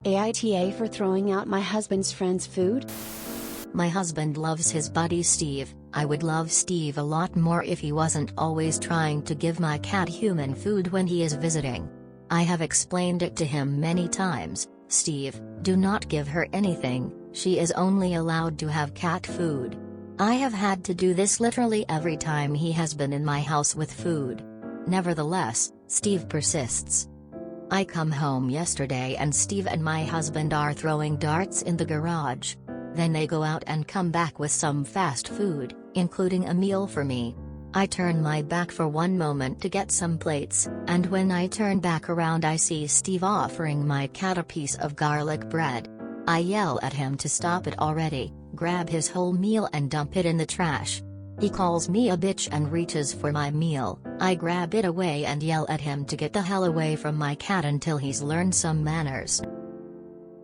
AITA for throwing out my husband's friend's food? My husband loves his buddy Steve. I would love Steve a lot more if he wasn't always trying to give my cat human food when he is visiting. I have explained it to him many times. Steve, do not give her anything, she is only allowed to have cat food. I have had to do this literally every time he has been in my house with food. Nevertheless, Steve persists. I come home yesterday and Steve and my husband are throwing darts in the garage. Then they go out and come back with some fast food, including a meal for me. I turn my back for one moment to get some plates, and when I turn back around I see Steve offering my cat a piece of garlic bread. I yell at him to stop it already, grab his whole meal and dump it in the trash. He calls me a bitch and reaches for my meal. I grab it away and yell at him to get the hell away from my cat until he's learned some manners.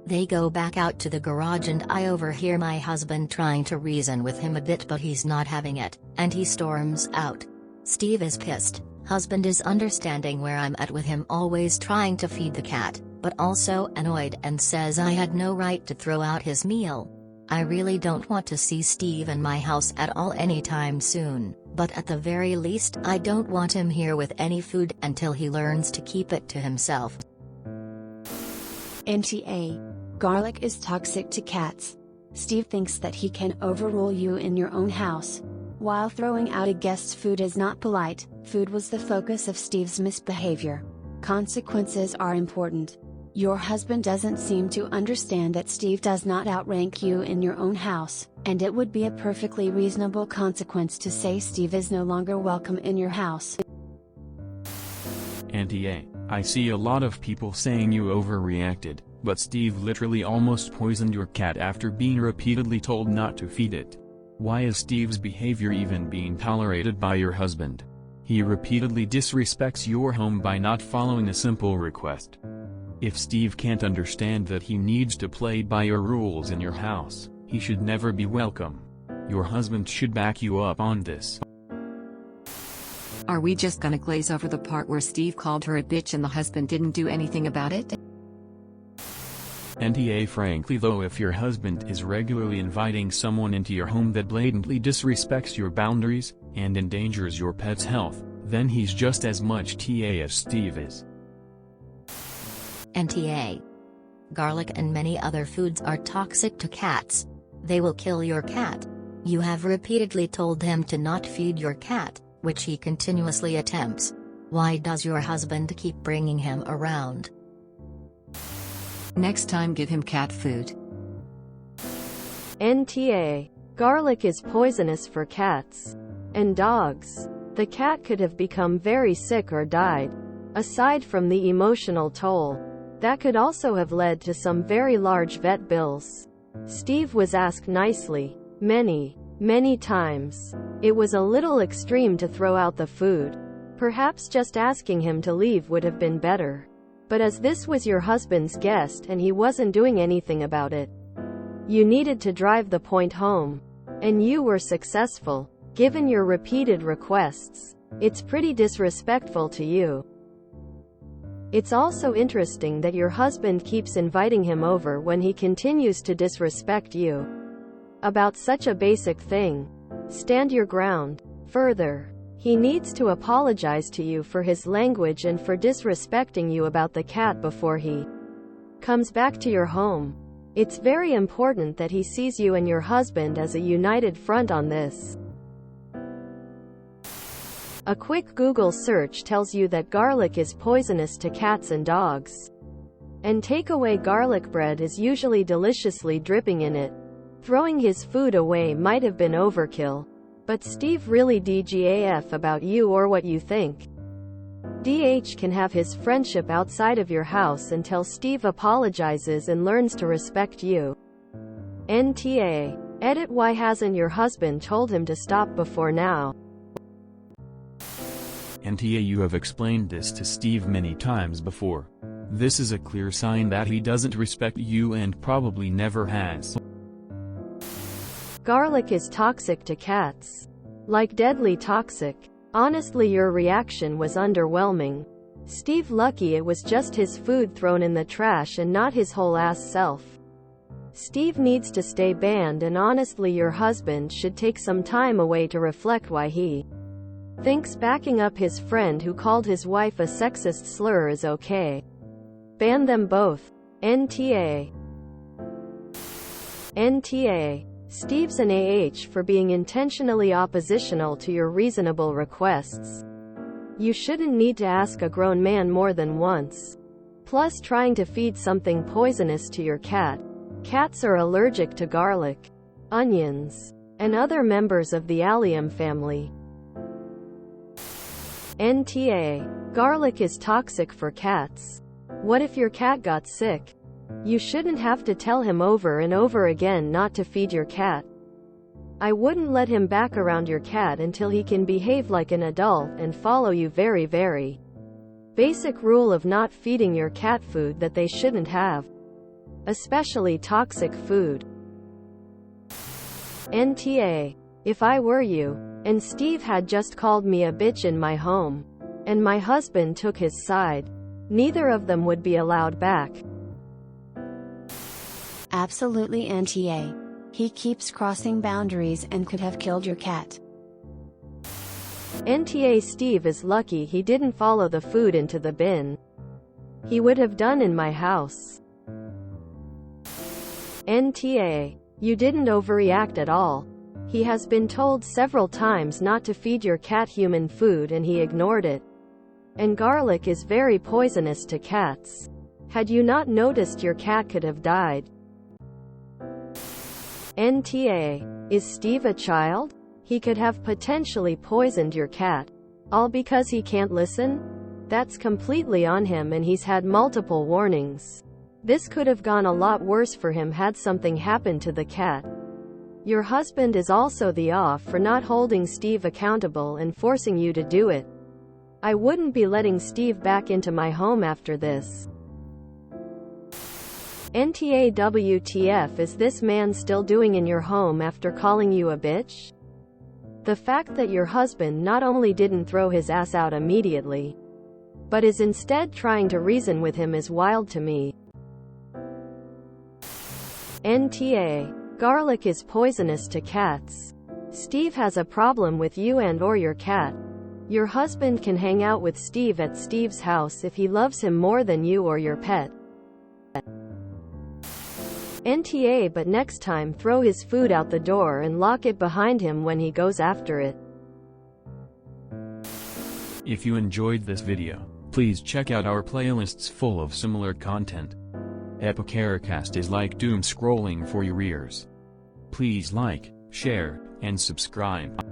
They go back out to the garage and I overhear my husband trying to reason with him a bit, but he's not having it, and he storms out. Steve is pissed, husband is understanding where I'm at with him always trying to feed the cat, but also annoyed and says I had no right to throw out his meal. I really don't want to see Steve in my house at all anytime soon, but at the very least I don't want him here with any food until he learns to keep it to himself. NTA. Garlic is toxic to cats. Steve thinks that he can overrule you in your own house. While throwing out a guest's food is not polite, food was the focus of Steve's misbehavior. Consequences are important. Your husband doesn't seem to understand that Steve does not outrank you in your own house, and it would be a perfectly reasonable consequence to say Steve is no longer welcome in your house. NTA, I see a lot of people saying you overreacted, but Steve literally almost poisoned your cat after being repeatedly told not to feed it. Why is Steve's behavior even being tolerated by your husband? He repeatedly disrespects your home by not following a simple request. If Steve can't understand that he needs to play by your rules in your house, he should never be welcome. Your husband should back you up on this. Are we just gonna glaze over the part where Steve called her a bitch and the husband didn't do anything about it? NTA, frankly though, if your husband is regularly inviting someone into your home that blatantly disrespects your boundaries, and endangers your pet's health, then he's just as much TA as Steve is. NTA. Garlic and many other foods are toxic to cats. They will kill your cat. You have repeatedly told him to not feed your cat, which he continuously attempts. Why does your husband keep bringing him around? Next time give him cat food. NTA. Garlic is poisonous for cats and dogs. The cat could have become very sick or died. Aside from the emotional toll, that could also have led to some very large vet bills. Steve was asked nicely, many times. It was a little extreme to throw out the food. Perhaps just asking him to leave would have been better. But as this was your husband's guest and he wasn't doing anything about it, you needed to drive the point home. And you were successful. Given your repeated requests, it's pretty disrespectful to you. It's also interesting that your husband keeps inviting him over when he continues to disrespect you about such a basic thing. Stand your ground. Further, he needs to apologize to you for his language and for disrespecting you about the cat before he comes back to your home. It's very important that he sees you and your husband as a united front on this. A quick Google search tells you that garlic is poisonous to cats and dogs. And takeaway garlic bread is usually deliciously dripping in it. Throwing his food away might have been overkill. But Steve really DGAF about you or what you think. DH can have his friendship outside of your house until Steve apologizes and learns to respect you. NTA. Edit. Why hasn't your husband told him to stop before now? NTA, you have explained this to Steve many times before. This is a clear sign that he doesn't respect you and probably never has. Garlic is toxic to cats. Like deadly toxic. Honestly, your reaction was underwhelming. Steve lucky it was just his food thrown in the trash and not his whole ass self. Steve needs to stay banned, and honestly your husband should take some time away to reflect why he thinks backing up his friend who called his wife a sexist slur is okay. Ban them both. NTA. NTA. Steve's an AH for being intentionally oppositional to your reasonable requests. You shouldn't need to ask a grown man more than once. Plus, trying to feed something poisonous to your cat. Cats are allergic to garlic, onions, and other members of the allium family. NTA. Garlic is toxic for cats. What if your cat got sick? You shouldn't have to tell him over and over again not to feed your cat. I wouldn't let him back around your cat until he can behave like an adult and follow you. Very basic rule of not feeding your cat food that they shouldn't have. Especially toxic food. NTA. If I were you, and Steve had just called me a bitch in my home, and my husband took his side, neither of them would be allowed back. Absolutely NTA. He keeps crossing boundaries and could have killed your cat. NTA. Steve is lucky he didn't follow the food into the bin. He would have done in my house. NTA. You didn't overreact at all. He has been told several times not to feed your cat human food and he ignored it. And garlic is very poisonous to cats. Had you not noticed, your cat could have died. NTA. Is Steve a child? He could have potentially poisoned your cat. All because he can't listen? That's completely on him, and he's had multiple warnings. This could have gone a lot worse for him had something happened to the cat. Your husband is also the off for not holding Steve accountable and forcing you to do it. I wouldn't be letting Steve back into my home after this. NTA. WTF is this man still doing in your home after calling you a bitch? The fact that your husband not only didn't throw his ass out immediately, but is instead trying to reason with him is wild to me. NTA. Garlic is poisonous to cats. Steve has a problem with you and/or your cat. Your husband can hang out with Steve at Steve's house if he loves him more than you or your pet. NTA. But next time, throw his food out the door and lock it behind him when he goes after it. If you enjoyed this video, please check out our playlists full of similar content. AmITheAsshole is like doom scrolling for your ears. Please like, share, and subscribe.